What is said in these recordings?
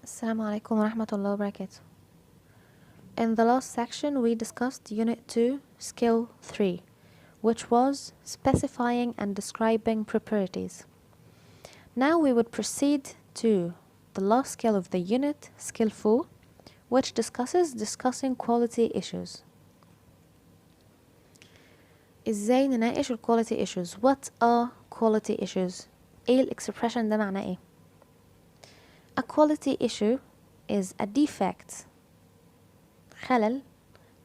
السلام عليكم ورحمة الله وبركاته. In the last section we discussed Unit 2 Skill 3, which was specifying and describing properties. Now we would proceed to the last skill of the unit, Skill 4, which discussing quality issues. ازاي نناقش ال quality issues؟ What are quality issues؟ ايه ال expression ده معناه ايه؟ A quality issue is a defect, خلل,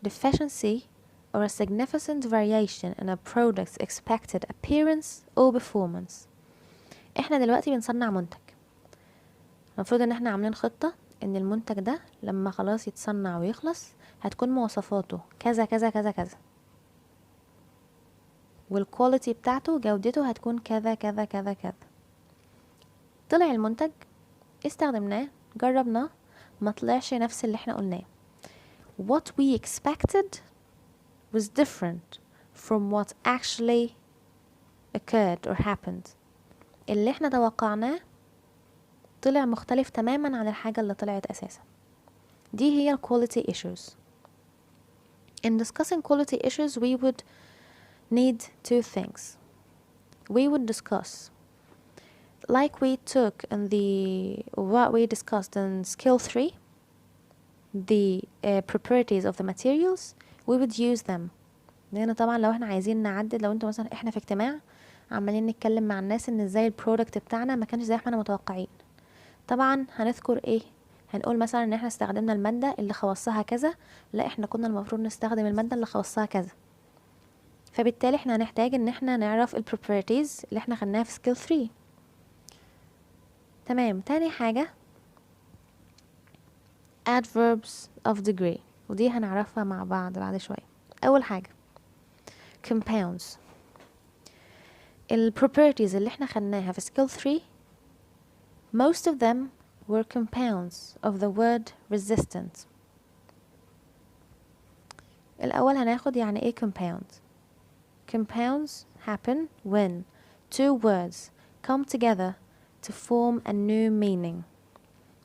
deficiency, or a significant variation in a product's expected appearance or performance. احنا دلوقتي بنصنع منتج. المفروض ان احنا عاملين خطة ان المنتج ده لما خلاص يتصنع ويخلص هتكون مواصفاته كذا كذا كذا كذا، والكواليتي بتاعته جودته هتكون كذا كذا كذا كذا. طلع المنتج، استخدمناه، جربناه، ما طلعش نفس اللي احنا قلناه. What we expected was different from what actually occurred or happened. اللي احنا توقعناه طلع مختلف تماما عن الحاجة اللي طلعت أساسا. دي هي ال quality issues. In discussing quality issues we would need two things. We would discuss, like we took in what we discussed in skill 3, the properties of the materials. We would use them. لأن طبعا لو احنا عايزين نعدل، لو انتوا مثلا احنا في اجتماع عمالين نتكلم مع الناس ان ازاي البرودكت بتاعنا ما كانش زي ما احنا متوقعين، طبعا هنذكر ايه؟ هنقول مثلا ان احنا استخدمنا المادة اللي خواصها كذا، لا احنا كنا المفروض نستخدم المادة اللي خواصها كذا. فبالتالي احنا هنحتاج ان احنا نعرف ال properties اللي احنا خدناها في skill 3. تمام. تاني حاجة Adverbs of Degree، ودي هنعرفها مع بعد شوية. أول حاجة Compounds. ال properties اللي احنا خدناها في skill 3 most of them were compounds of the word resistant. الأول هناخد يعني ايه compound. Compounds happen when two words come together to form a new meaning.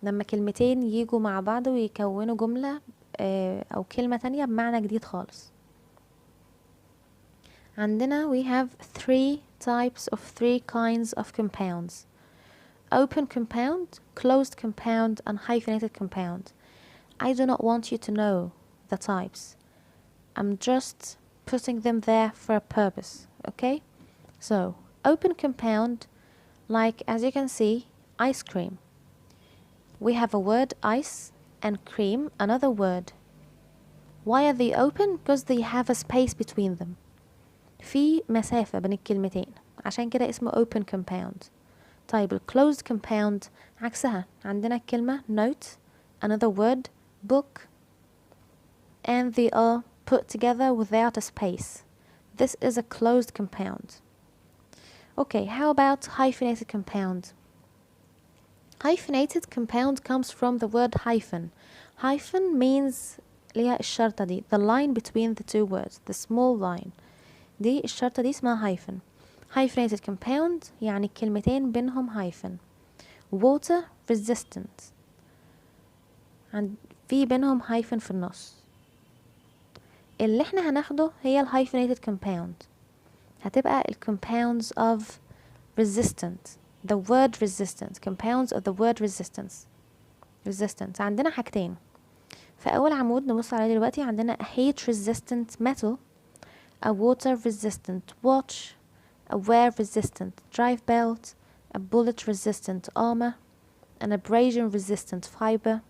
لما كلمتين يجوا مع بعض ويكونوا جملة أو كلمة تانية بمعنى جديد خالص. عندنا we have three kinds of compounds: open compound, closed compound, and hyphenated compound. I do not want you to know the types. I'm just putting them there for a purpose, okay? So, open compound, like as you can see, ice cream. We have a word ice and cream, another word. Why are they open? Because they have a space between them. في مسافة بين الكلمتين، عشان كده اسمه open compound. طيب ال closed compound عكسها، عندنا الكلمة note, another word book, and they are put together without a space. This is a closed compound. Okay, how about hyphenated compound? Hyphenated compound comes from the word hyphen. Hyphen means ليها الشرطة دي, the line between the two words, the small line. دي الشرطة دي اسمها hyphen. Hyphenated compound يعني كلمتين بينهم hyphen. Water resistant, في بينهم hyphen في النص. اللي احنا هناخده هي ال hyphenated compound. هتبقى ال compounds of resistant. The word resistant. Compounds of the word resistance. عندنا حاجتين. في أول عمود نبص عليه دلوقتي عندنا a heat resistant metal, a water resistant watch, a wear resistant drive belt, a bullet resistant armor, an abrasion resistant fiber,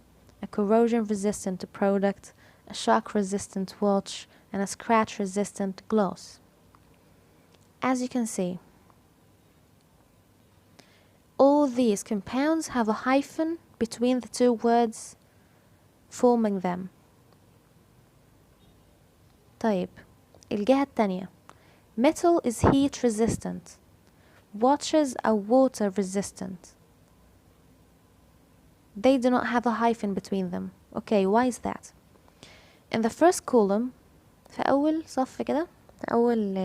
a corrosion resistant product, a shock resistant watch, and a scratch resistant glass. As you can see, all these compounds have a hyphen between the two words forming them. طيب الجهة التانية, metal is heat resistant, watches are water resistant. They do not have a hyphen between them. Okay, why is that? In the first column, في أول صف كده, في أول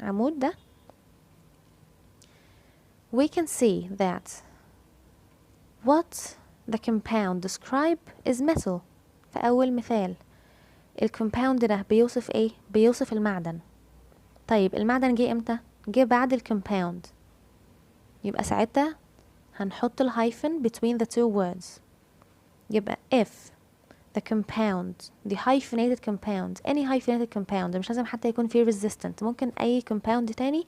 عمود ده, we can see that what the compound describe is metal. في أول مثال الكومباوند ده بيوصف ايه؟ بيوصف المعدن. طيب المعدن جه امتى؟ جه بعد الكومباوند، يبقى ساعتها هنحط الهايفن between the two words. يبقى if the compound the hyphenated compound any hyphenated compound، مش لازم حتى يكون فيه resistant، ممكن أي compound تاني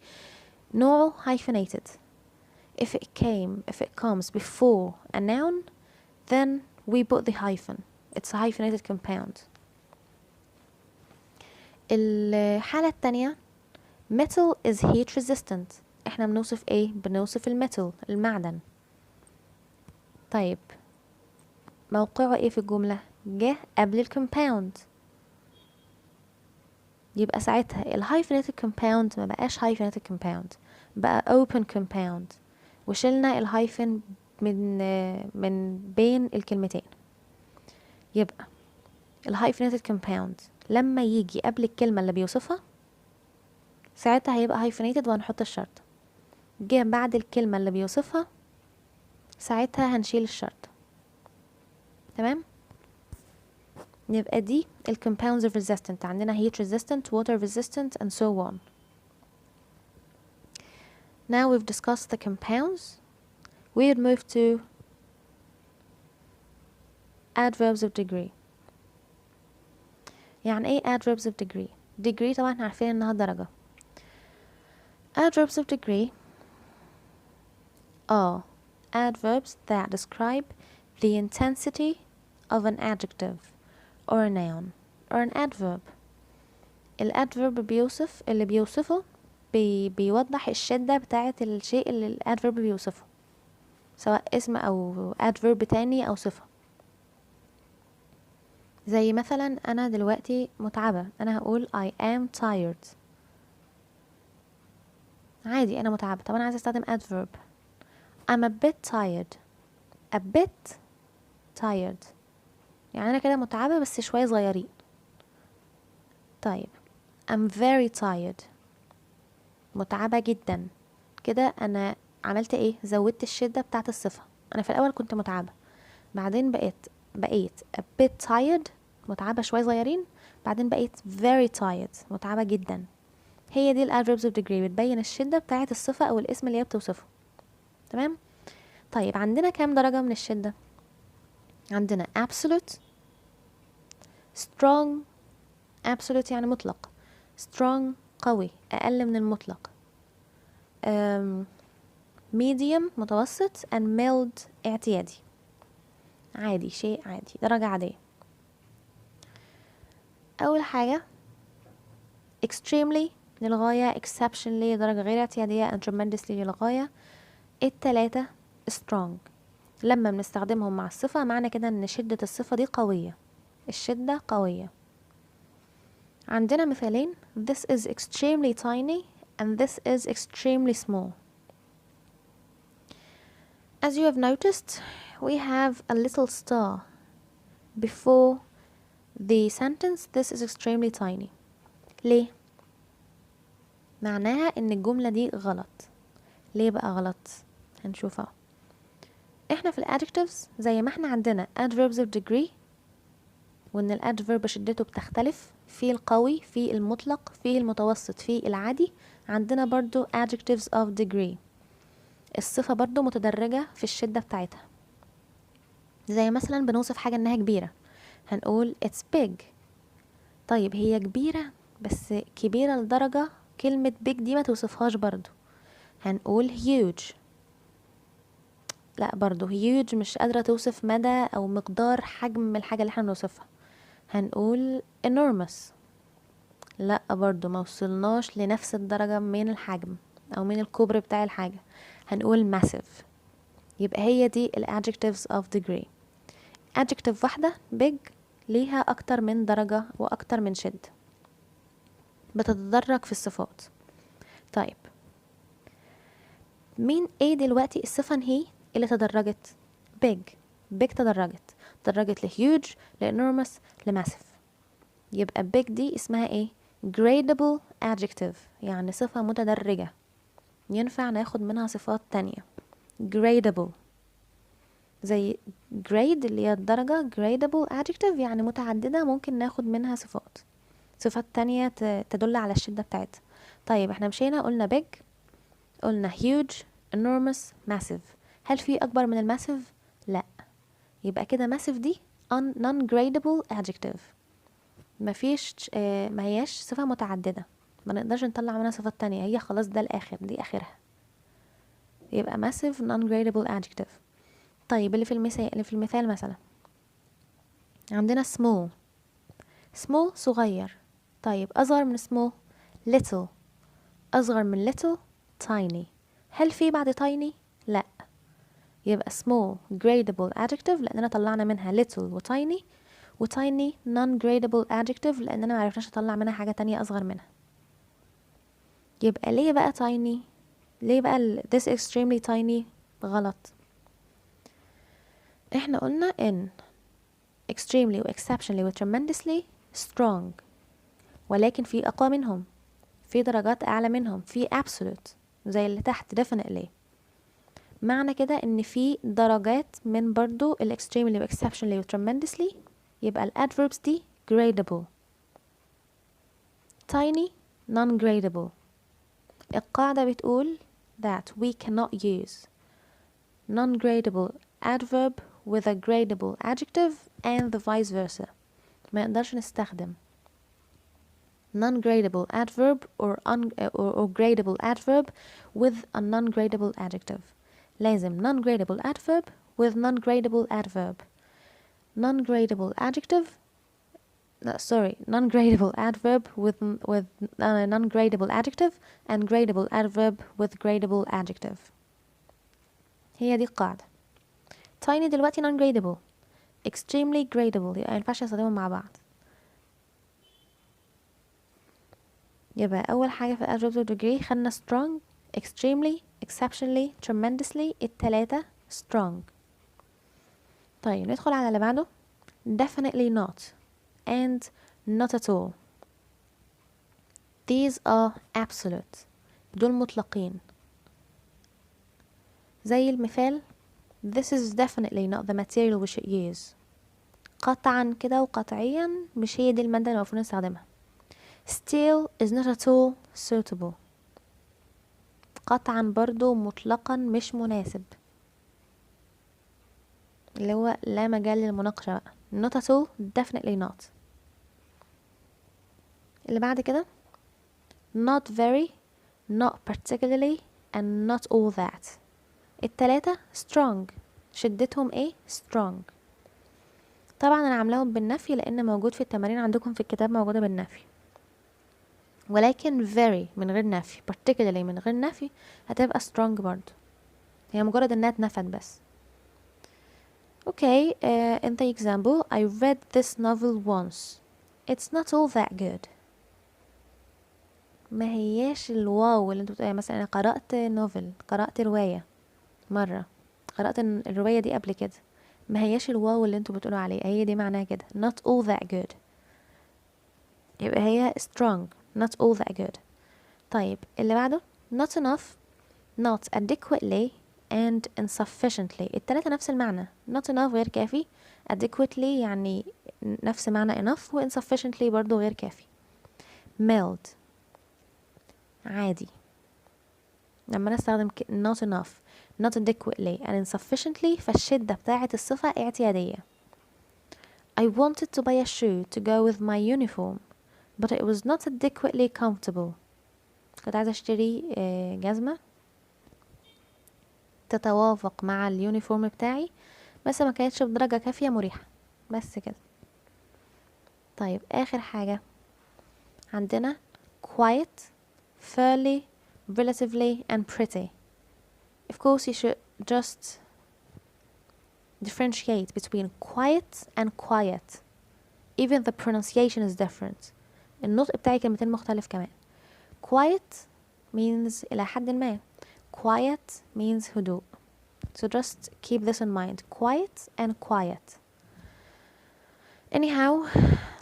نوعه hyphenated. if it comes before a noun then we put the hyphen. It's a hyphenated compound. الحالة التانية metal is heat resistant. احنا بنوصف ايه؟ بنوصف الميتال المعدن. طيب موقعه ايه في الجملة؟ جه قبل الكومباوند، يبقى ساعتها الهايفنيتد كومباوند ما بقاش hyphenated compound، بقى open compound، وشلنا الهايفن من بين الكلمتين. يبقى الهايفنيتد كومباوند لما يجي قبل الكلمة اللي بيوصفها ساعتها هيبقى hyphenated وهنحط الشرط. جه بعد الكلمة اللي بيوصفها ساعتها هنشيل الشرط. تمام؟ يبقى دي ال compounds of resistant. عندنا heat resistant, water resistant and so on. Now we've discussed the compounds. We'll move to adverbs of degree. يعني ايه adverbs of degree؟ degree طبعا احنا عارفين انها درجة. Adverbs of degree are adverbs that describe the intensity of an adjective or a noun or an adverb. الادفرب بيوصف اللي بيوصفه بيوضح الشدة بتاعة الشيء اللي الادفرب بيوصفه، سواء اسم او adverb تاني او صفة. زي مثلا انا دلوقتي متعبة، انا هقول I am tired. عادي انا متعبة. طب انا عايزة استخدم adverb. I'm a bit tired. a bit tired يعني انا كده متعبة بس شوية صغيرين. طيب I'm very tired. متعبة جدا. كده انا عملت ايه؟ زودت الشدة بتاعت الصفة. انا في الاول كنت متعبة، بعدين بقيت a bit tired متعبة شوية صغيرين، بعدين بقيت very tired متعبة جدا. هي دي ال adverbs of degree، بتبين الشدة بتاعت الصفة او الاسم اللي هي بتوصفه. تمام؟ طيب عندنا كام درجة من الشدة؟ عندنا absolute، strong. absolute يعني مطلق. strong قوي اقل من المطلق. medium متوسط and mild اعتيادي عادي، شيء عادي، درجة عادية. اول حاجة extremely للغاية، exceptionally درجة غير اعتيادية and tremendously للغاية. التلاتة strong لما بنستخدمهم مع الصفة معنى كده ان شدة الصفة دي قوية، الشدة قوية. عندنا مثالين this is extremely tiny and this is extremely small. As you have noticed, we have a little star before the sentence this is extremely tiny. ليه؟ معناها ان الجملة دي غلط. ليه بقى غلط؟ هنشوفها. احنا في الادجectives زي ما احنا عندنا adverbs of degree، وان الادفيرب شدته بتختلف، في القوي، في المطلق، في المتوسط، في العادي. عندنا برضو adjectives of degree، الصفة برضو متدرجة في الشدة بتاعتها. زي مثلا بنوصف حاجة انها كبيرة هنقول it's big. طيب هي كبيرة بس كبيرة لدرجة كلمة big دي ما توصفهاش برضو، هنقول huge. لا برضو huge مش قادرة توصف مدى او مقدار حجم الحاجة اللي احنا بنوصفها، هنقول enormous. لا برضو ما وصلناش لنفس الدرجة من الحجم او من الكبر بتاع الحاجة، هنقول massive. يبقى هي دي ال adjectives of degree. adjective واحدة big ليها اكتر من درجة واكتر من شد، بتتدرج في الصفات. طيب مين ايه دلوقتي الصفة هي اللي تدرجت؟ big تدرجت ل huge ل enormous ل massive. يبقى big دي اسمها ايه؟ gradable adjective يعني صفة متدرجة، ينفع ناخد منها صفات تانية. gradable. زي grade اللي هي الدرجة، gradable adjective يعني متعددة ممكن ناخد منها صفات تانية تدل على الشدة بتاعتها. طيب احنا مشينا قلنا big، قلنا huge، enormous، massive. هل في أكبر من الماسيف؟ لا. يبقى كده massive دي non-gradable adjective، مفيش ما هياش صفة متعددة، ما نقدرش نطلع منها صفات تانية، هي خلاص ده الآخر، دي آخرها، يبقى massive non-gradable adjective. طيب اللي في المثال مثلا عندنا small صغير. طيب أصغر من small little، أصغر من little tiny. هل في بعد tiny؟ لا. يبقى small gradable adjective لأننا طلعنا منها little و tiny non-gradable adjective لأننا معرفناش نطلع منها حاجة تانية أصغر منها. يبقى ليه بقى tiny؟ ليه بقى this extremely tiny غلط؟ احنا قلنا in extremely و exceptionally و tremendously strong، ولكن في أقوى منهم، في درجات أعلى منهم، في absolute زي اللي تحت definitely. معنى كده ان في درجات من برضو ال extremely و exceptionally و tremendously، يبقى ال adverbs دي gradable. tiny non-gradable. القاعدة بتقول that we cannot use non-gradable adverb with a gradable adjective and the vice versa. ما نقدرش نستخدم non-gradable adverb or gradable adverb with a non-gradable adjective. لازم non-gradable adverb with non-gradable adverb. non-gradable adjective non-gradable adverb with non-gradable adjective and gradable adverb with gradable adjective. هي دي القاعدة. tiny دلوقتي non-gradable، extremely gradable، يبقى مينفعش نستخدمهم مع بعض. يبقى أول حاجة في Adverbs of Degree خدنا strong، extremely، exceptionally، tremendously، التلاتة strong. طيب ندخل على اللي بعده definitely not and not at all. These are absolute، دول مطلقين. زي المثال This is definitely not the material we should use. قطعا كده وقطعيا مش هي دي المادة اللي المفروض نستخدمها. Steel is not at all suitable. قطعا برضو مطلقا مش مناسب، اللي هو لا مجال للمناقشة بقى. not at all definitely not. اللي بعد كده not very، not particularly and not all that. التلاتة strong، شدتهم ايه؟ strong. طبعا انا عاملاهم بالنفي لان موجود في التمارين عندكم في الكتاب موجودة بالنفي، ولكن very من غير نفي، particularly من غير نفي هتبقى strong برضو، هي مجرد انها اتنفت بس. Okay, in the example I read this novel once. It's not all that good. ما هياش الواو اللي انتوا بتقولوا. مثلا انا قرأت نوفل، قرأت رواية مرة، قرأت الرواية دي قبل كده، ما هياش الواو اللي انتوا بتقولوا عليه، هي دي معناها كده not all that good. يبقى هي strong not all that good. طيب اللي بعده not enough، not adequately and insufficiently. التلاتة نفس المعنى. not enough غير كافي، adequately يعني نفس معنى enough، و insufficiently برضو غير كافي. mild عادي. لما نستخدم not enough not adequately and insufficiently فالشدة بتاعة الصفة اعتيادية. I wanted to buy a shoe to go with my uniform but it was not adequately comfortable. كنت عايزة اشتري جزمة تتوافق مع اليونيفورم بتاعي بس ما كانتش بدرجة كافية مريحة، بس كده. طيب آخر حاجة عندنا quiet، fairly، relatively and pretty. Of course you should just differentiate between quiet and quiet. Even the pronunciation is different. النطق بتاعي كلمتين مختلف كمان. Quiet means إلى حد ما، quiet means هدوء. So just keep this in mind, quiet and quiet. Anyhow,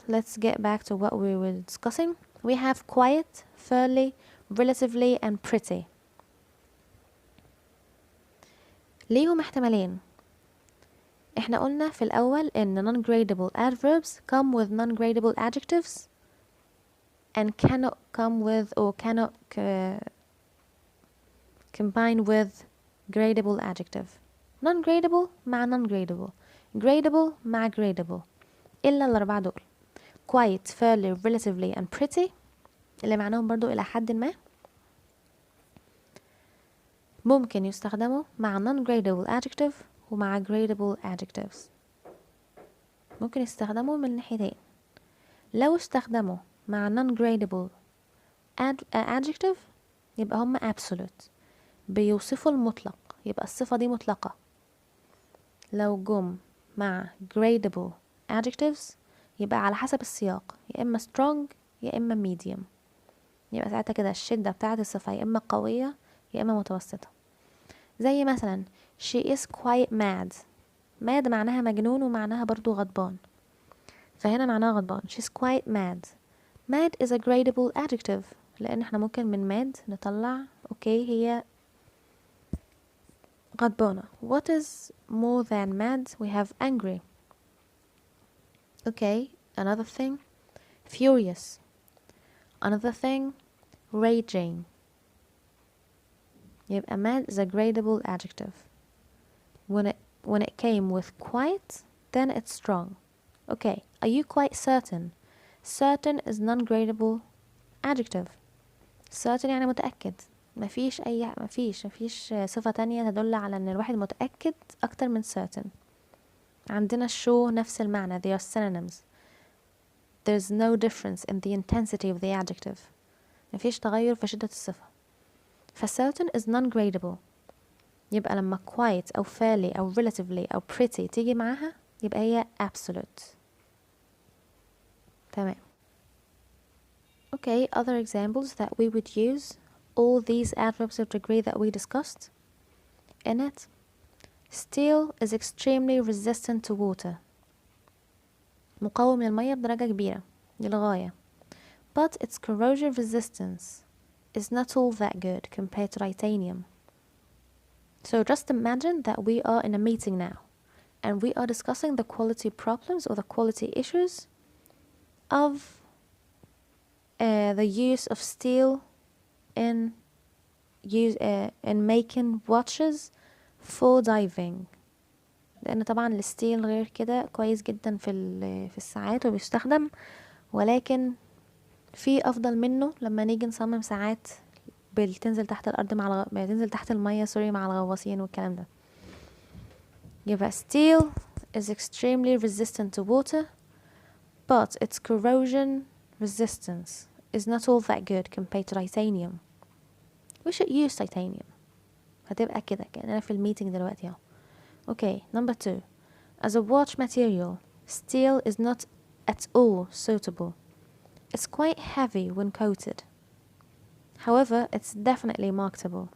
let's get back to what we were discussing. We have quiet, fairly, relatively and pretty. ليهم احتمالين. احنا قلنا في الأول إن non-gradable adverbs come with non-gradable adjectives and cannot come with or cannot combine with gradable adjective. non-gradable مع non-gradable, gradable مع gradable، إلا الأربعة دول: quite, fairly, relatively and pretty، اللي معناهم برضو إلى حد ما ممكن يستخدموا مع non-gradable adjective ومع gradable adjectives. ممكن يستخدموا من ناحيتين. لو استخدموا مع non-gradable adjective يبقى هم absolute، بيوصفوا المطلق، يبقى الصفة دي مطلقة. لو جم مع gradable adjectives يبقى على حسب السياق، يا إما strong يا إما medium. يبقى ساعتها كده الشدة بتاعة الصفة يا إما قوية يا إما متوسطة. زي مثلا she is quite mad. mad معناها مجنون ومعناها برضو غضبان، فهنا معناها غضبان. she's quite mad. mad is a gradable adjective لأن احنا ممكن من mad نطلع اوكي هي غضبانة. what is more than mad? we have angry. okay, another thing furious. another thing raging. يبقى mad is a gradable adjective. when it came with quite, then it's strong. okay, are you quite certain? certain is non-gradable adjective. certain يعني متأكد. مفيش صفة تانية تدل على ان الواحد متأكد اكتر من certain. عندنا show نفس المعنى, they are synonyms. there's no difference in the intensity of the adjective. مفيش تغير في شدة الصفة. ف certain is non-gradable. يبقى لما quite أو fairly أو relatively أو pretty تيجي معاها يبقى هي absolute. تمام. Okay, other examples that we would use all these adverbs of degree that we discussed in it. Steel is extremely resistant to water. مقاوم للمية بدرجة كبيرة للغاية. But its corrosion resistance is not all that good compared to titanium. So just imagine that we are in a meeting now and we are discussing the quality problems or the quality issues of the use of steel in making watches for diving. لأن طبعا الستيل غير كده كويس جدا في الساعات وبيستخدم، ولكن في أفضل منه لما نيجي نصمم ساعات بتنزل تحت الأرض بتنزل تحت المية مع الغواصين والكلام ده. يبقى steel is extremely resistant to water but its corrosion resistance is not all that good compared to titanium. We should use titanium. هتبقى كده كأننا في الميتنج دلوقتي اهو. Okay, number 2. As a watch material, steel is not at all suitable. It's quite heavy when coated. However, it's definitely marketable.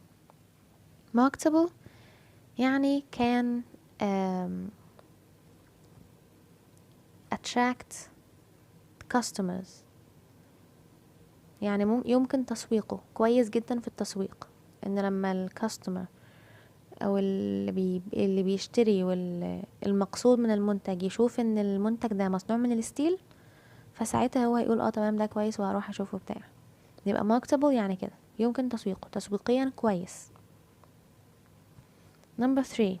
Marketable يعني can attract customers. يعني يمكن تسويقه كويس جدا في التسويق، ان لما الكاستمر او اللي بيشتري والمقصود من المنتج يشوف ان المنتج ده مصنوع من الستيل، فساعتها هو هيقول تمام ده كويس وهروح اشوفه بتاع. يبقى marketable يعني كده يمكن تسويقه تسويقيا كويس. Number 3.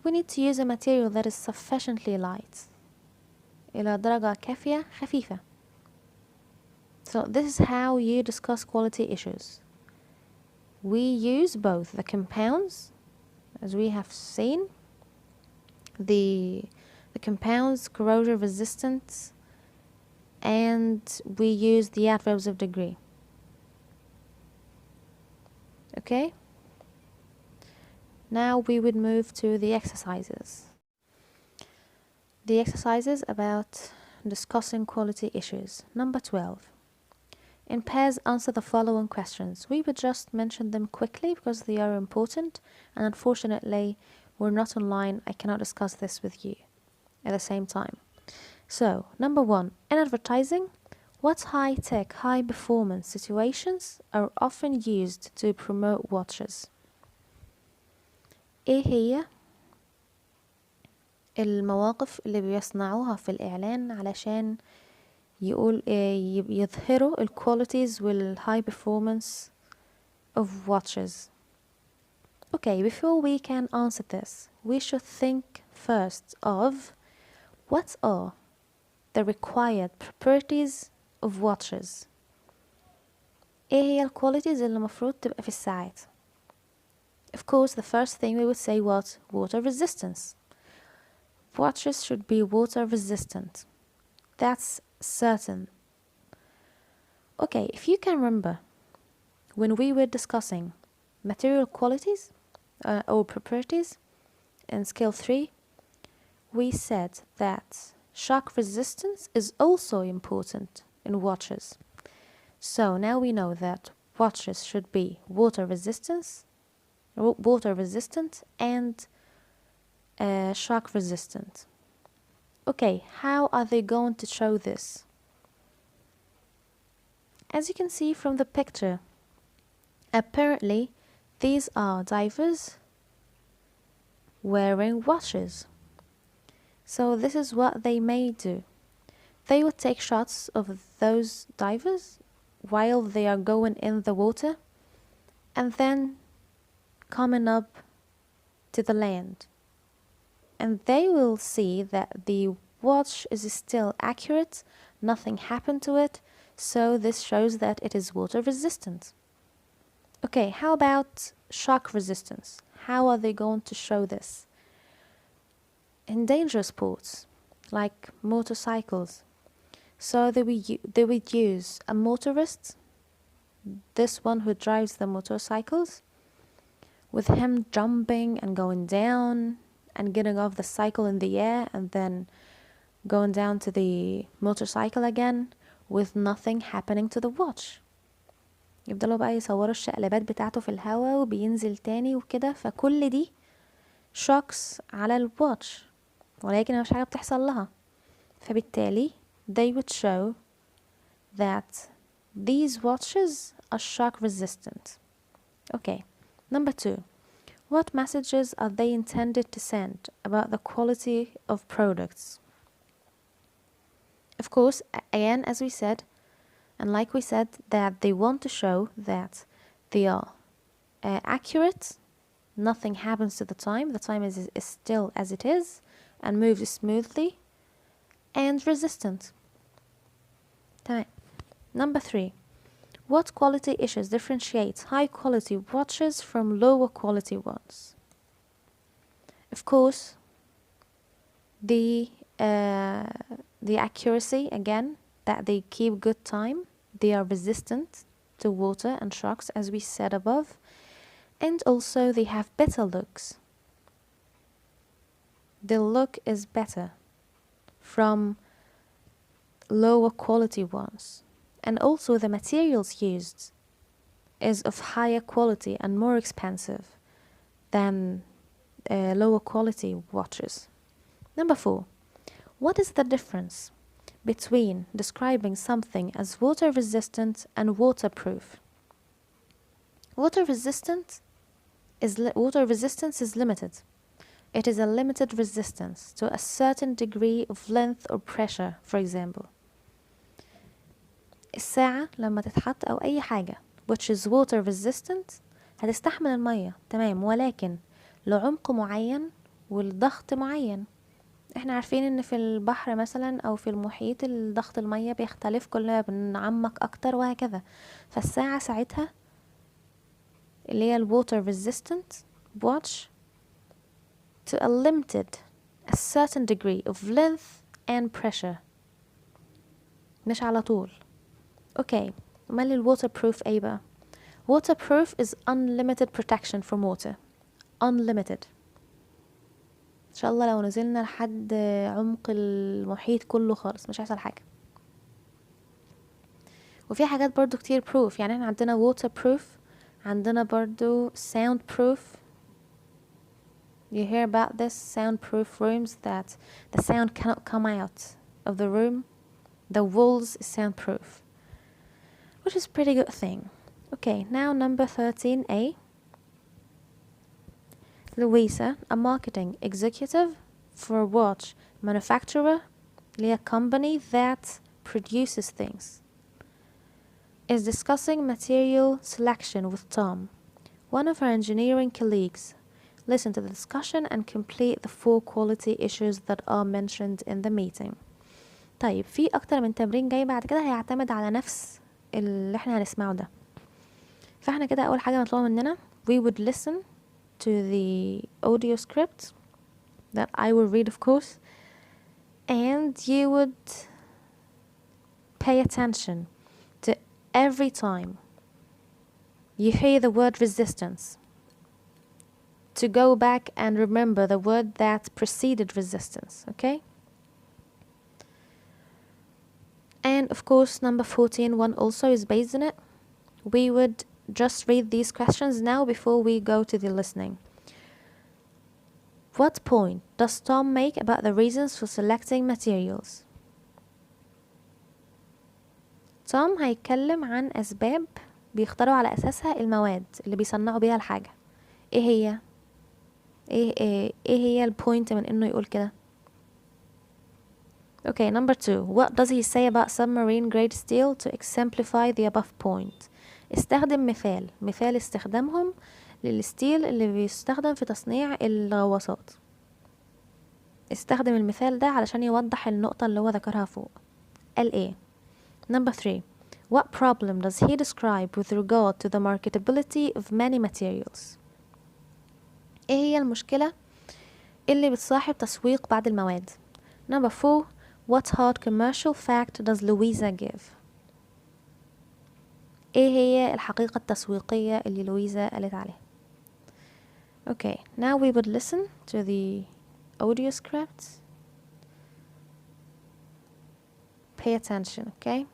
We need to use a material that is sufficiently light. إلى درجة كافية خفيفة. So this is how you discuss quality issues. We use both the compounds, as we have seen, the compounds corrosion resistance, and we use the adverbs of degree. Okay? Now we would move to the exercises. The exercises about discussing quality issues. Number 12. In pairs, answer the following questions. We would just mention them quickly because they are important, and unfortunately, we're not online. I cannot discuss this with you at the same time. So, number 1. In advertising, what high-tech, high-performance situations are often used to promote watches? إيه هي المواقف اللي بيصنعوها في الإعلان علشان يظهروا ال qualities وال high performance of watches. Okay, before we can answer this, we should think first of what are the required properties of watches. ايه هي ال qualities اللي المفروض تبقى في الساعات؟ Of course, the first thing we would say was water resistance. Watches should be water resistant. That's certain. Okay, if you can remember, when we were discussing material qualities or properties in skill 3, we said that shock resistance is also important in watches. So now we know that watches should be water resistant and shock resistant. Okay, how are they going to show this? As you can see from the picture, apparently these are divers wearing watches. So this is what they may do. They would take shots of those divers while they are going in the water and then coming up to the land. And they will see that the watch is still accurate, nothing happened to it, so this shows that it is water resistant. Okay, how about shock resistance? How are they going to show this? In dangerous sports, like motorcycles, so they would use a motorist, this one who drives the motorcycles, with him jumping and going down and getting off the cycle in the air and then going down to the motorcycle again with nothing happening to the watch. يفضلوا بقى يصوروا الشقلبات بتاعته في الهواء وبينزل تاني وكده، فكل دي shocks على الواتش ولكن مفيش حاجة بتحصل لها. فبالتالي they would show that these watches are shock resistant. Okay, number 2. What messages are they intended to send about the quality of products? Of course, again, as we said, and like we said, that they want to show that they are accurate, nothing happens to the time is still as it is and moves smoothly, and resistant. Number 3. What quality issues differentiate high quality watches from lower quality ones? Of course, the accuracy, again, that they keep good time, they are resistant to water and shocks as we said above, and also they have better looks. The look is better from lower quality ones, and also the materials used is of higher quality and more expensive than lower quality watches. Number 4. What is the difference between describing something as water resistant and waterproof? Water resistance is limited. It is a limited resistance to a certain degree of length or pressure, for example. الساعة لما تتحط أو أي حاجة which is water resistant هتستحمل المية تمام، ولكن لعمق معين والضغط معين. احنا عارفين ان في البحر مثلا او في المحيط الضغط المية بيختلف كل ما بنعمق اكتر وهكذا. فالساعة ساعتها اللي هي water resistant watch to a certain degree of length and pressure، مش على طول. اوكي، امال waterproof ايه بقى؟ Waterproof is unlimited protection from water. Unlimited. ان شاء الله لو نزلنا لحد عمق المحيط كله خالص مش هيحصل حاجة. وفي حاجات برضو كتير proof، يعني احنا عندنا waterproof، عندنا برضو soundproof. You hear about this soundproof rooms that the sound cannot come out of the room. The walls is soundproof, which is a pretty good thing. Okay, now number 13A. Louisa, a marketing executive, for watch manufacturer اللي هي company that produces things is discussing material selection with Tom, one of her engineering colleagues. Listen to the discussion and complete the 4 quality issues that are mentioned in the meeting. طيب في أكتر من تمرين جاي بعد كده هيعتمد على نفس اللي احنا هنسمعه ده. فاحنا كده أول حاجة مطلوبة مننا we would listen to the audio script that I will read of course, and you would pay attention to every time you hear the word resistance to go back and remember the word that preceded resistance, okay? And of course number 14 one also is based on it. We would just read these questions now before we go to the listening. What point does Tom make about the reasons for selecting materials? توم هيتكلم عن أسباب بيختاروا على أساسها المواد اللي بيصنعوا بيها الحاجة. إيه هي البوينت من إنه يقول كده؟ Okay, number 2. What does he say about submarine grade steel to exemplify the above point? استخدم مثال استخدامهم للستيل اللي بيستخدم في تصنيع الغواصات. استخدم المثال ده علشان يوضح النقطة اللي هو ذكرها فوق. قال ايه؟ Number 3. What problem does he describe with regard to the marketability of many materials? ايه هي المشكلة اللي بتصاحب تسويق بعض المواد؟ Number 4. What hard commercial fact does Louisa give? ايه هي الحقيقة التسويقية اللي لويزا قالت عليها؟ Okay, now we would listen to the audio script. Pay attention, okay?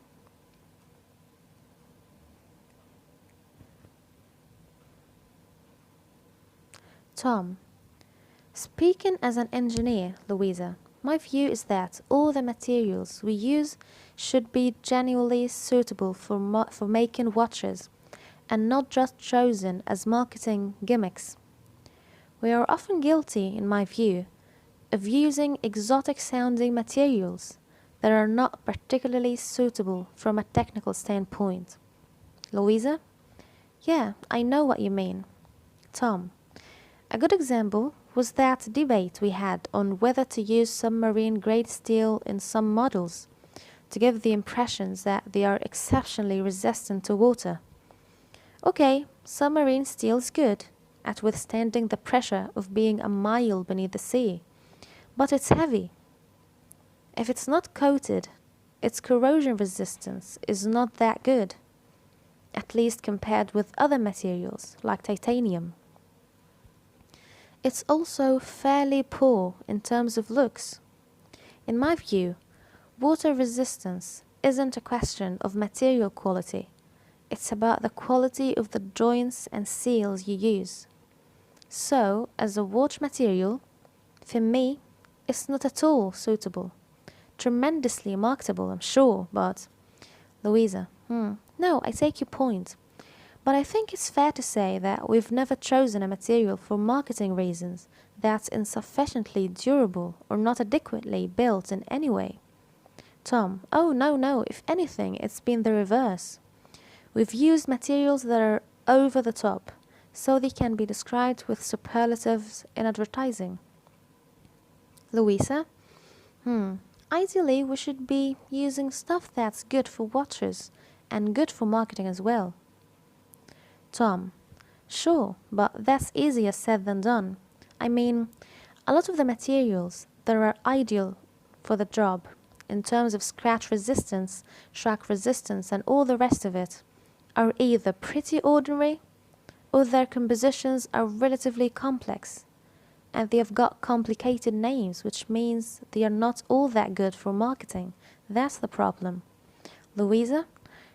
Tom, speaking as an engineer, Louisa, my view is that all the materials we use should be genuinely suitable for making watches and not just chosen as marketing gimmicks. We are often guilty, in my view, of using exotic-sounding materials that are not particularly suitable from a technical standpoint. Louisa? Yeah, I know what you mean. Tom, a good example was that debate we had on whether to use submarine-grade steel in some models to give the impressions that they are exceptionally resistant to water. Okay, submarine steel is good at withstanding the pressure of being a mile beneath the sea, but it's heavy. If it's not coated, its corrosion resistance is not that good, at least compared with other materials like titanium. It's also fairly poor in terms of looks. In my view, water resistance isn't a question of material quality. It's about the quality of the joints and seals you use. So, as a watch material, for me, it's not at all suitable. Tremendously marketable, I'm sure, but... Louisa, no, I take your point. But I think it's fair to say that we've never chosen a material for marketing reasons that's insufficiently durable or not adequately built in any way. Tom, oh no, if anything, it's been the reverse. We've used materials that are over the top, so they can be described with superlatives in advertising. Louisa, ideally we should be using stuff that's good for watchers and good for marketing as well. Tom, sure, but that's easier said than done. I mean, a lot of the materials that are ideal for the job in terms of scratch resistance, shock resistance and all the rest of it are either pretty ordinary or their compositions are relatively complex and they have got complicated names, which means they are not all that good for marketing. That's the problem. Louisa?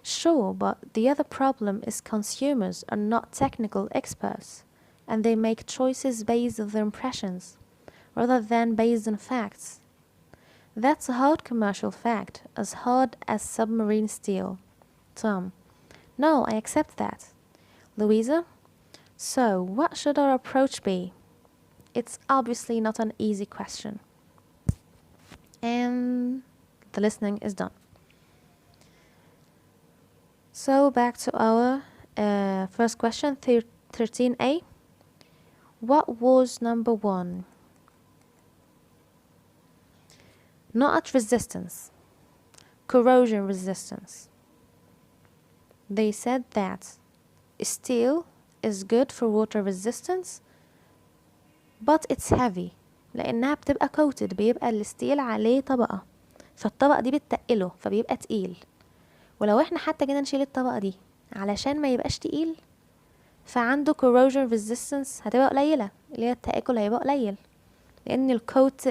Sure, but the other problem is consumers are not technical experts and they make choices based on their impressions rather than based on facts. That's a hard commercial fact, as hard as submarine steel. Tom, no, I accept that. Louisa? So, what should our approach be? It's obviously not an easy question. and the listening is done. So back to our first question, 13a. What was number 1? Not resistance, corrosion resistance. They said that steel is good for water resistance but it's heavy لأنها بتبقى coated، بيبقى الستيل عليه طبقة، فالطبقة دي بتتقله فبيبقى تقيل. ولو احنا حتى جينا نشيل الطبقة دي علشان ما يبقاش تقيل فعنده corrosion resistance هتبقى قليلة، اللي هي التآكل هيبقى قليل، لأن الكوت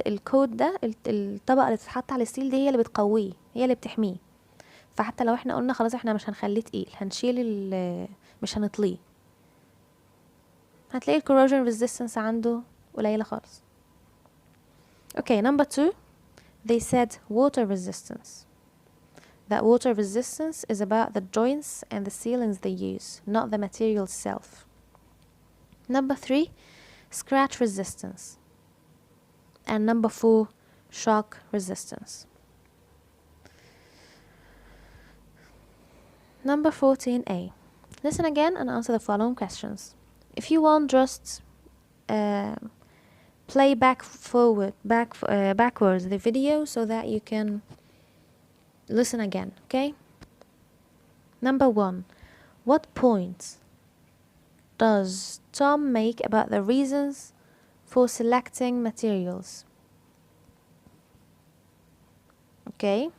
ده الطبقة اللي تتحط على الستيل دي هي اللي بتقويه، هي اللي بتحميه. فحتى لو احنا قلنا خلاص احنا مش هنخليه تقيل، هنشيل مش هنطليه، هتلاقي corrosion resistance عنده قليلة خالص. Okay, number 2, they said water resistance. That water resistance is about the joints and the sealings they use, not the material itself. Number 3, scratch resistance. And number 4, shock resistance. Number 14a. Listen again and answer the following questions. If you want, just play backwards the video so that you can listen again, okay? Number 1. What points does Tom make about the reasons for selecting materials? Okay.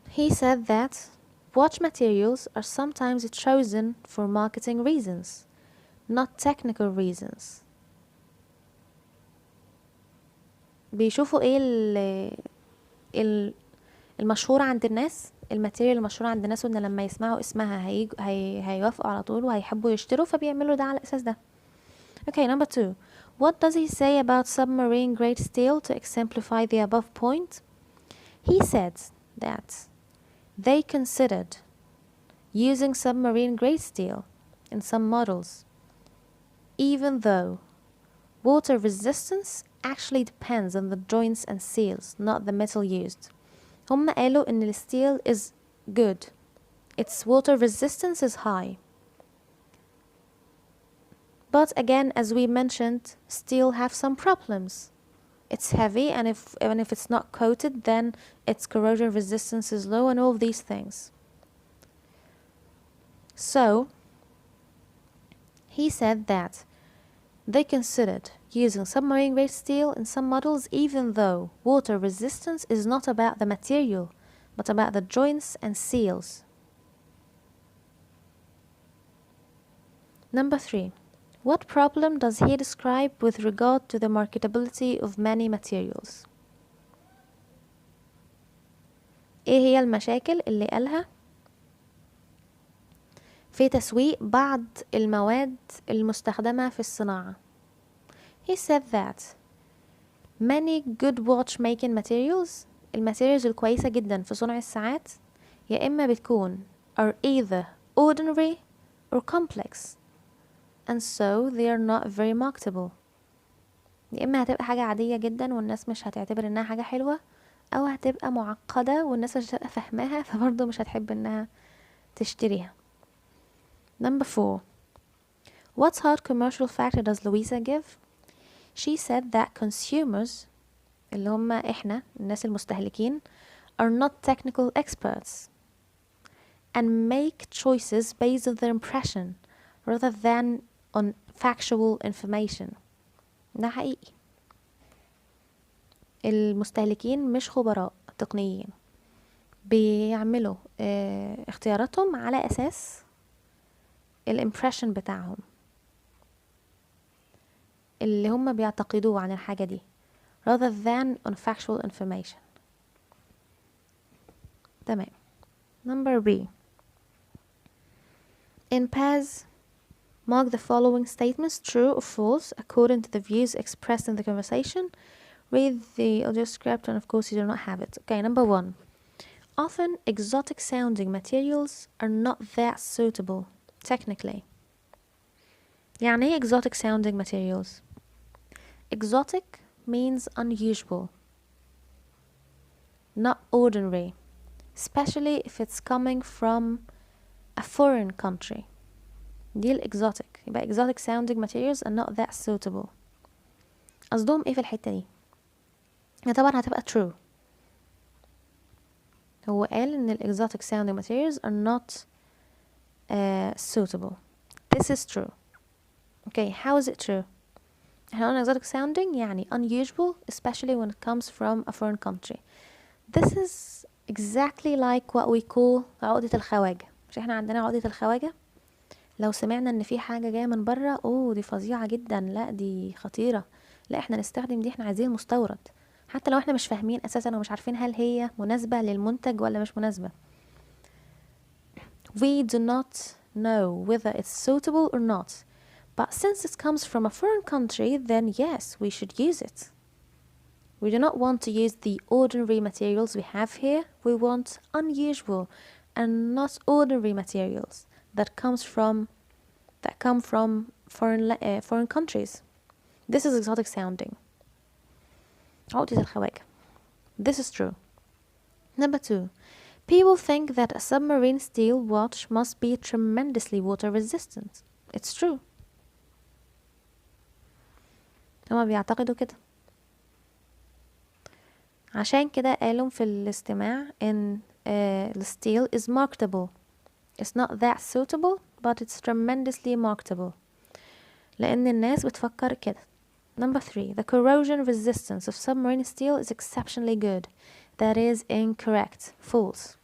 He said that watch materials are sometimes chosen for marketing reasons, not technical reasons. بيشوفوا ايه المشهور عند الناس، الماتيريال المشهورة عند الناس، وان لما يسمعوا اسمها هيوافقوا على طول وهيحبوا يشتروا، فبيعملوا ده على الاساس ده. Okay, number 2. What does he say about submarine grade steel to exemplify the above point? He said that they considered using submarine grade steel in some models, even though water resistance actually depends on the joints and seals, not the metal used. هم قالوا إن الستيل is good, its water resistance is high. But again, as we mentioned, steel have some problems. It's heavy, and even if it's not coated, then its corrosion resistance is low, and all of these things. So he said that they considered using submarine grade steel in some models, even though water resistance is not about the material but about the joints and seals. Number 3. What problem does he describe with regard to the marketability of many materials? ايه هي المشاكل اللي قالها في تسويق بعض المواد المستخدمة في الصناعة؟ He said that many good watchmaking materials، الماتيريالز الكويسة جدا في صنع الساعات، يا إما بتكون are either ordinary or complex, and so they are not very marketable. يا إما هتبقى حاجة عادية جدا والناس مش هتعتبر إنها حاجة حلوة، أو هتبقى معقدة والناس مش هتبقى فاهماها فبرضه مش هتحب إنها تشتريها. Number 4. What hard commercial factor does Louisa give? She said that consumers، اللي هم إحنا الناس المستهلكين، are not technical experts and make choices based on their impression rather than on factual information. ده حقيقي، المستهلكين مش خبراء تقنيين، بيعملوا اختياراتهم على أساس الامبريشن بتاعهم اللي هم بيعتقدوه عن الحاجة دي rather than on factual information. تمام. Number B. In pairs, mark the following statements true or false according to the views expressed in the conversation. Read the audio script and of course you do not have it. Okay, number 1. Often exotic sounding materials are not that suitable technically. يعني ايه exotic sounding materials؟ exotic means unusual, not ordinary, especially if it's coming from a foreign country. دي exotic. يبقى exotic sounding materials are not that suitable. قصدهم ايه في الحتة دي؟ هي طبعا هتبقى true. هو قال ان exotic sounding materials are not suitable. This is true. Okay, how is it true? احنا قلنا exotic sounding يعني unusual, especially when it comes from a foreign country. This is exactly like what we call عقدة الخواجة. مش احنا عندنا عقدة الخواجة؟ لو سمعنا ان في حاجة جاية من برا، اوه دي فظيعة جدا، لا دي خطيرة، لا احنا نستخدم دي، احنا عايزين مستورد، حتى لو احنا مش فاهمين اساسا ومش عارفين هل هي مناسبة للمنتج ولا مش مناسبة. We do not know whether it's suitable or not, but since it comes from a foreign country, then yes, we should use it. We do not want to use the ordinary materials we have here. We want unusual and not ordinary materials that come from foreign countries. This is exotic sounding. عقدة الخواجة. This is true. Number 2. People think that a submarine steel watch must be tremendously water resistant. It's true. هما بيعتقدوا كده. عشان كده قالوا في الاستماع ان the steel is marketable. It's not that suitable, but it's tremendously marketable. لأن الناس بتفكر كده. Number 3. The corrosion resistance of submarine steel is exceptionally good. That is incorrect. False.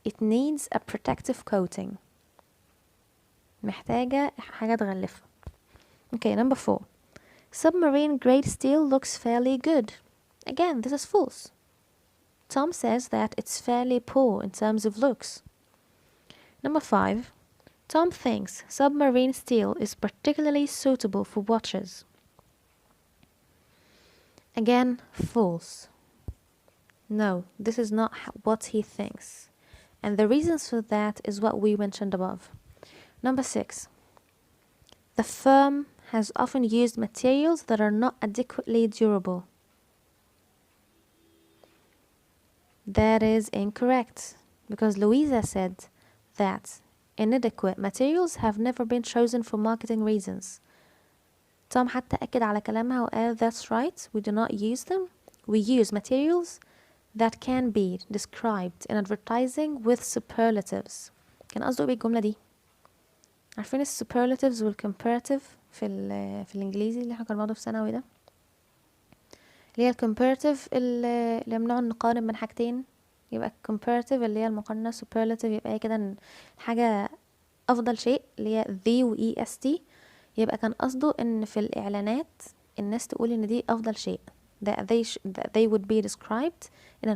It needs a protective coating. محتاجة حاجة تغلفها. Okay, number 4. Submarine grade steel looks fairly good. Again, this is false. Tom says that it's fairly poor in terms of looks. Number 5. Tom thinks submarine steel is particularly suitable for watches. Again, false. No, this is not what he thinks. And the reasons for that is what we mentioned above. Number 6. The firm has often used materials that are not adequately durable. That is incorrect, because Louisa said that inadequate materials have never been chosen for marketing reasons. Tom حتى أكد على كلامها وقال that's right, we do not use them. We use materials that can be described in advertising with superlatives. كان قصده ايه بالجملة دي؟ عارفين superlatives والcomparative في الإنجليزي اللي احنا كنا بناخده في ثانوي ده؟ اللي هي الcomparative اللي بنقعد نقارن بين حاجتين، يبقى comparative اللي هي المقارنة، superlative يبقى هي كده حاجة أفضل شيء اللي هي the و est. يبقى كان قصده إن في الإعلانات الناس تقول إن دي أفضل شيء، that they would be described in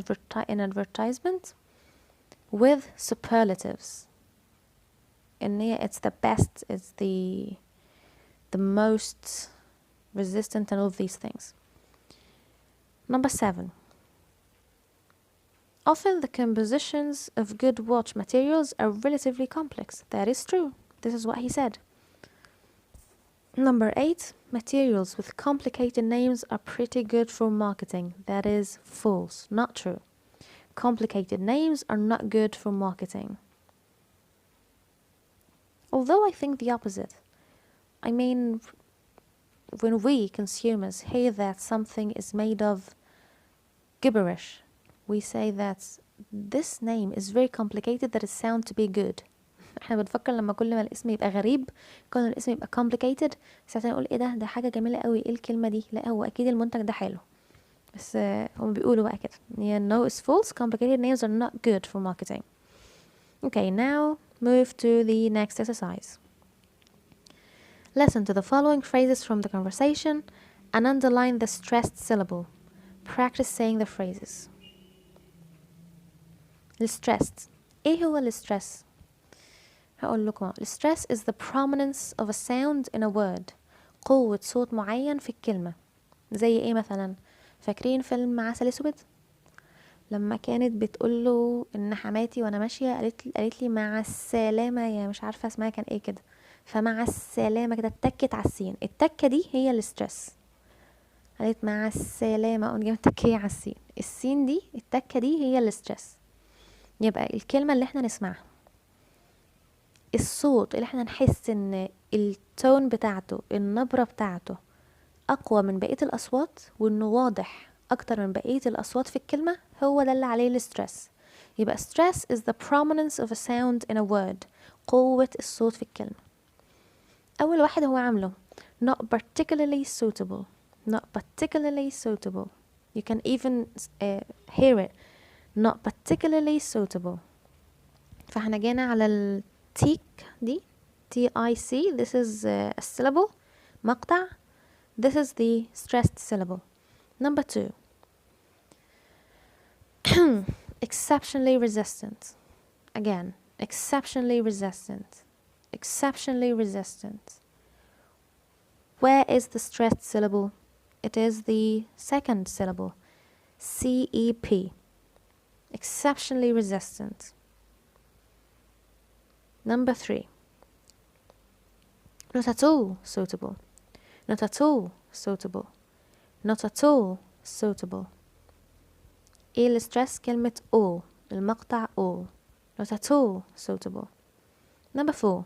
advertisement with superlatives. إن هي it's the best, it's the most resistant and all of these things. Number 7. Often the compositions of good watch materials are relatively complex. That is true. This is what he said. Number 8. Materials with complicated names are pretty good for marketing. That is false. Not true. Complicated names are not good for marketing. Although I think the opposite. I mean, when we consumers hear that something is made of gibberish, we say that this name is very complicated that it sounds to be good. احنا بنفكر لما كل ما الاسم يبقى غريب، كل ما الاسم يبقى complicated، ساعتها نقول ايه ده حاجة جميلة قوي، ايه الكلمة دي، لا هو اكيد المنتج ده حلو. بس هم بيقولوا بقى كده. Yeah, no, it's false. Complicated names are not good for marketing. Okay, now move to the next exercise. Listen to the following phrases from the conversation and underline the stressed syllable. Practice saying the phrases. الستريس. ايه هو الستريس؟ هقول لكم الستريس is the prominence of a sound in a word. قوة صوت معين في الكلمة. زي ايه مثلا؟ فاكرين فيلم عسل اسود؟ لما كانت بتقوله ان حماتي وانا ماشية قالت لي مع السلامة، يا مش عارفة اسمها كان ايه كده، فمع السلامة كده اتكت على السين. التكة دي هي الستريس. قالت مع السلامة، قمت جابت تكية على السين. السين دي، التكة دي هي الاسترس. يبقى الكلمة اللي احنا نسمعها، الصوت اللي احنا نحس ان التون بتاعته، النبرة بتاعته اقوى من بقية الاصوات، وانه واضح اكتر من بقية الاصوات في الكلمة، هو ده اللي عليه السترس. يبقى stress is the prominence of a sound in a word. قوة الصوت في الكلمة. اول واحد هو عامله not particularly suitable. not particularly suitable. You can even hear it. not particularly suitable. فاحنا جينا على التيك دي TIC. this is a syllable, مقطع. this is the stressed syllable. Number 2. exceptionally resistant. Again, exceptionally resistant. exceptionally resistant. Where is the stressed syllable? It is the second syllable, CEP. exceptionally resistant. Number 3. not at all suitable. not at all suitable. not at all suitable. ايه السترس؟ كلمة all، المقطع all. not at all suitable. Number 4.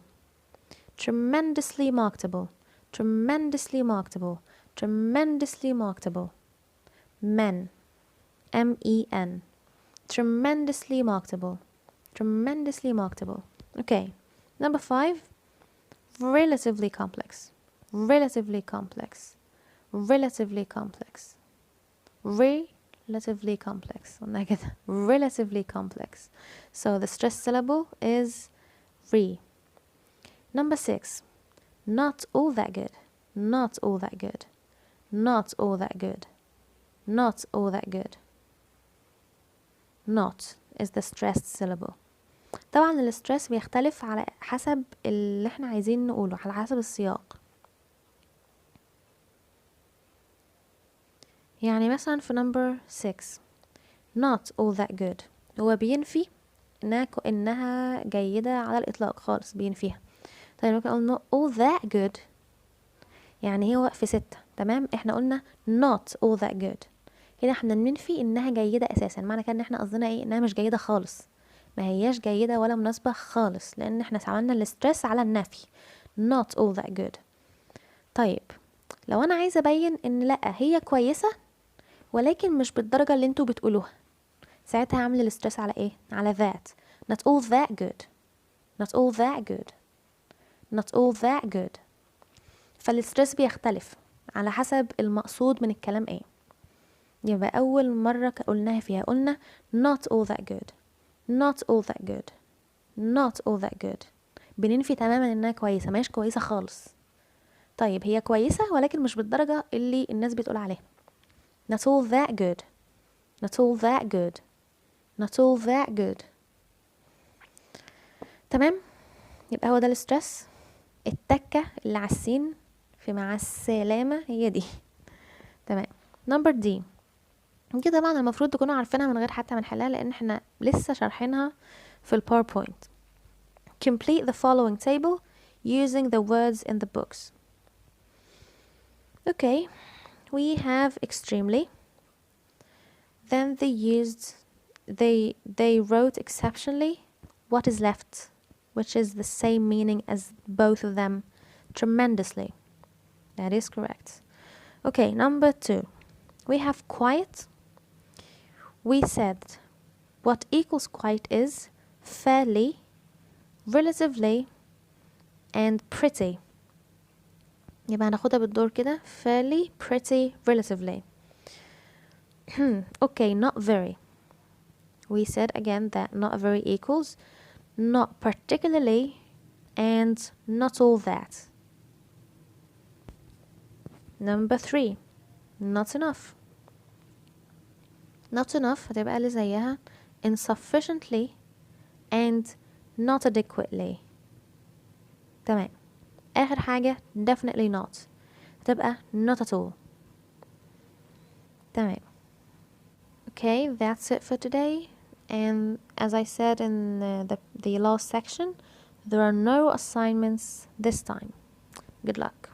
tremendously marketable. tremendously marketable. tremendously marketable. men, MEN. tremendously marketable. tremendously marketable. Okay. Number 5. relatively complex. relatively complex. relatively complex. relatively complex. relatively complex. So the stressed syllable is re. Number 6. not all that good. not all that good. not all that good. not all that good. not is the stressed syllable. طبعا الستريس بيختلف على حسب اللي احنا عايزين نقوله، على حسب السياق. يعني مثلا في number 6 not all that good، هو بينفي انها جيدة على الاطلاق خالص، بينفيها. طيب ممكن اقول not all that good، يعني هو في 6. تمام، احنا قلنا not all that good، كده احنا بننفي انها جيدة اساسا. معنى كده ان احنا قصدنا ايه؟ انها مش جيدة خالص، ما هياش جيدة ولا مناسبة خالص، لان احنا عملنا الاسترس على النفي. not all that good. طيب لو انا عايزة ابين ان لا هي كويسة ولكن مش بالدرجة اللي انتوا بتقولوها، ساعتها هعمل الاسترس على ايه؟ على that. not all that good. not all that good. not all that good. فالاسترس بيختلف على حسب المقصود من الكلام ايه. يبقى اول مرة قلناها فيها قلنا not all that good. not all that good. not all that good. بننفي تماما انها كويسة، ماهيش كويسة خالص. طيب هي كويسة ولكن مش بالدرجة اللي الناس بتقول عليها. not all that good. not all that good. not all that good. تمام، يبقى هو ده الاسترس. التكة اللي على السين في مع السلامة هي دي. تمام. number D. دي طبعا المفروض تكونوا عارفينها من غير حتى ما نحلها، لان احنا لسه شارحينها في الباوربوينت. complete the following table using the words in the books. Okay, we have extremely. Then they wrote exceptionally. What is left? Which is the same meaning as both of them. Tremendously. That is correct. Okay, number 2. We have quiet. We said what equals quiet is fairly, relatively, and pretty. يبقى هناخدها بالدور كده. fairly, pretty, relatively. Okay, not very. We said again that not very equals not particularly and not all that. Number 3. not enough. not enough هتبقى اللي زيها insufficiently and not adequately. تمام. آخر حاجة definitely not هتبقى not at all. تمام. Okay, that's it for today. And as I said in the last section, there are no assignments this time. Good luck.